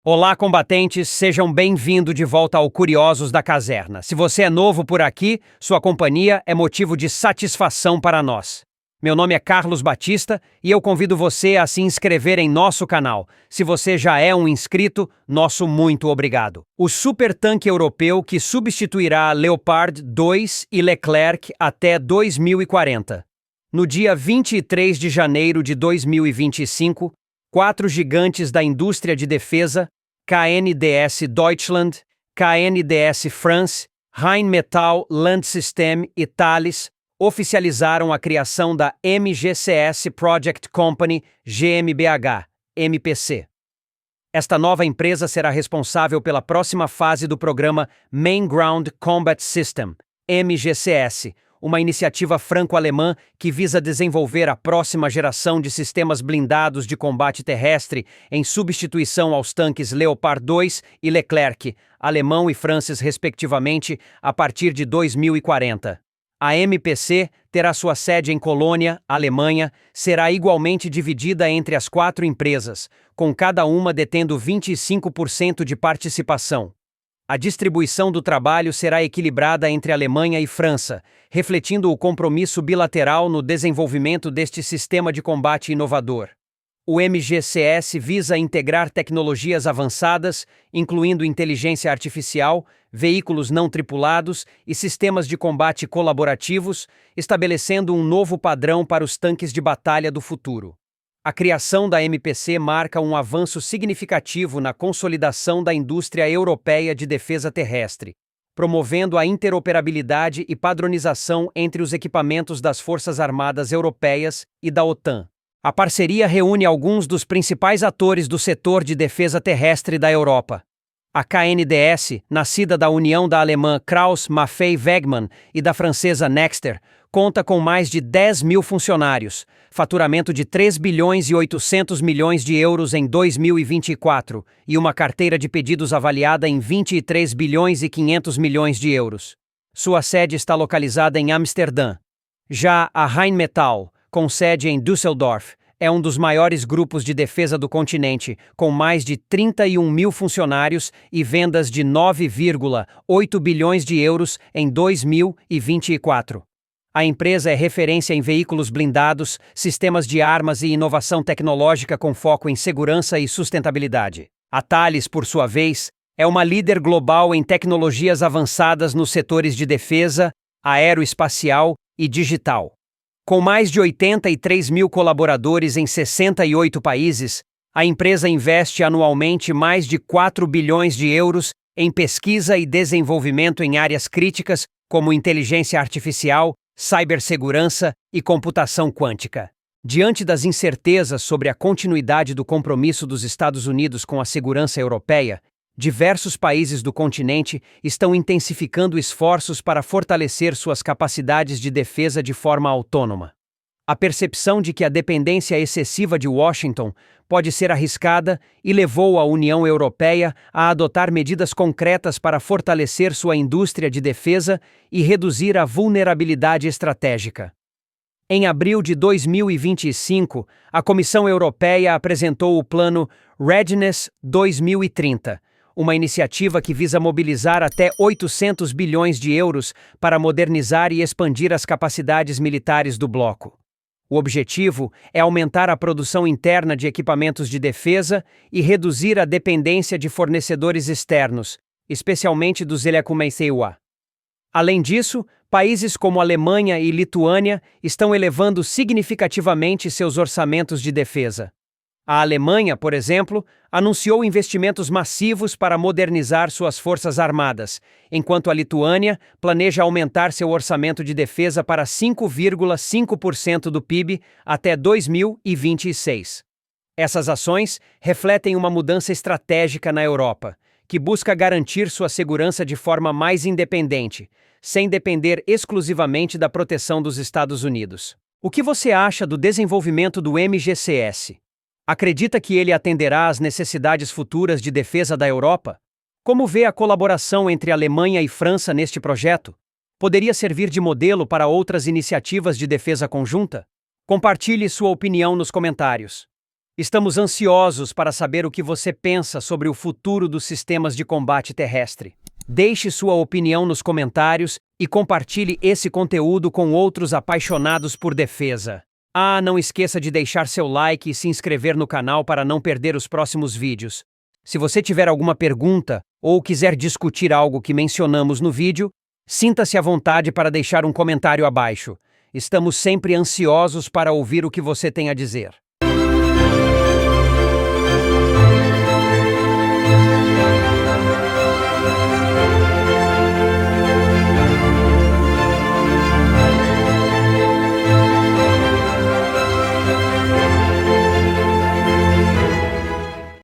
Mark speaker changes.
Speaker 1: Olá, combatentes, sejam bem-vindos de volta ao Curiosos da Caserna. Se você é novo por aqui, sua companhia é motivo de satisfação para nós. Meu nome é Carlos Batista e eu convido você a se inscrever em nosso canal. Se você já é um inscrito, nosso muito obrigado. O supertanque europeu que substituirá Leopard 2 e Leclerc até 2040. No dia 23 de janeiro de 2025, quatro gigantes da indústria de defesa, KNDS Deutschland, KNDS France, Rheinmetall Landsystem e Thales, oficializaram a criação da MGCS Project Company GmbH, MPC. Esta nova empresa será responsável pela próxima fase do programa Main Ground Combat System, MGCS, uma iniciativa franco-alemã que visa desenvolver a próxima geração de sistemas blindados de combate terrestre em substituição aos tanques Leopard 2 e Leclerc, alemão e francês respectivamente, a partir de 2040. A MPC terá sua sede em Colônia, Alemanha, será igualmente dividida entre as quatro empresas, com cada uma detendo 25% de participação. A distribuição do trabalho será equilibrada entre Alemanha e França, refletindo o compromisso bilateral no desenvolvimento deste sistema de combate inovador. O MGCS visa integrar tecnologias avançadas, incluindo inteligência artificial, veículos não tripulados e sistemas de combate colaborativos, estabelecendo um novo padrão para os tanques de batalha do futuro. A criação da MPC marca um avanço significativo na consolidação da indústria europeia de defesa terrestre, promovendo a interoperabilidade e padronização entre os equipamentos das Forças Armadas Europeias e da OTAN. A parceria reúne alguns dos principais atores do setor de defesa terrestre da Europa. A KNDS, nascida da união da alemã Krauss Maffei Wegmann e da francesa Nexter, conta com mais de 10 mil funcionários, faturamento de 3 bilhões e 800 milhões de euros em 2024 e uma carteira de pedidos avaliada em 23 bilhões e 500 milhões de euros. Sua sede está localizada em Amsterdã. Já a Rheinmetall, com sede em Düsseldorf, é um dos maiores grupos de defesa do continente, com mais de 31 mil funcionários e vendas de 9,8 bilhões de euros em 2024. A empresa é referência em veículos blindados, sistemas de armas e inovação tecnológica com foco em segurança e sustentabilidade. A Thales, por sua vez, é uma líder global em tecnologias avançadas nos setores de defesa, aeroespacial e digital. Com mais de 83 mil colaboradores em 68 países, a empresa investe anualmente mais de 4 bilhões de euros em pesquisa e desenvolvimento em áreas críticas como inteligência artificial, cibersegurança e computação quântica. Diante das incertezas sobre a continuidade do compromisso dos Estados Unidos com a segurança europeia, diversos países do continente estão intensificando esforços para fortalecer suas capacidades de defesa de forma autônoma. A percepção de que a dependência excessiva de Washington pode ser arriscada e levou a União Europeia a adotar medidas concretas para fortalecer sua indústria de defesa e reduzir a vulnerabilidade estratégica. Em abril de 2025, a Comissão Europeia apresentou o Plano Readiness 2030, uma iniciativa que visa mobilizar até 800 bilhões de euros para modernizar e expandir as capacidades militares do bloco. O objetivo é aumentar a produção interna de equipamentos de defesa e reduzir a dependência de fornecedores externos, especialmente dos Elecumeiseiwa. Além disso, países como Alemanha e Lituânia estão elevando significativamente seus orçamentos de defesa. A Alemanha, por exemplo, anunciou investimentos massivos para modernizar suas forças armadas, enquanto a Lituânia planeja aumentar seu orçamento de defesa para 5,5% do PIB até 2026. Essas ações refletem uma mudança estratégica na Europa, que busca garantir sua segurança de forma mais independente, sem depender exclusivamente da proteção dos Estados Unidos. O que você acha do desenvolvimento do MGCS? Acredita que ele atenderá às necessidades futuras de defesa da Europa? Como vê a colaboração entre Alemanha e França neste projeto? Poderia servir de modelo para outras iniciativas de defesa conjunta? Compartilhe sua opinião nos comentários. Estamos ansiosos para saber o que você pensa sobre o futuro dos sistemas de combate terrestre. Deixe sua opinião nos comentários e compartilhe esse conteúdo com outros apaixonados por defesa. Não esqueça de deixar seu like e se inscrever no canal para não perder os próximos vídeos. Se você tiver alguma pergunta ou quiser discutir algo que mencionamos no vídeo, sinta-se à vontade para deixar um comentário abaixo. Estamos sempre ansiosos para ouvir o que você tem a dizer.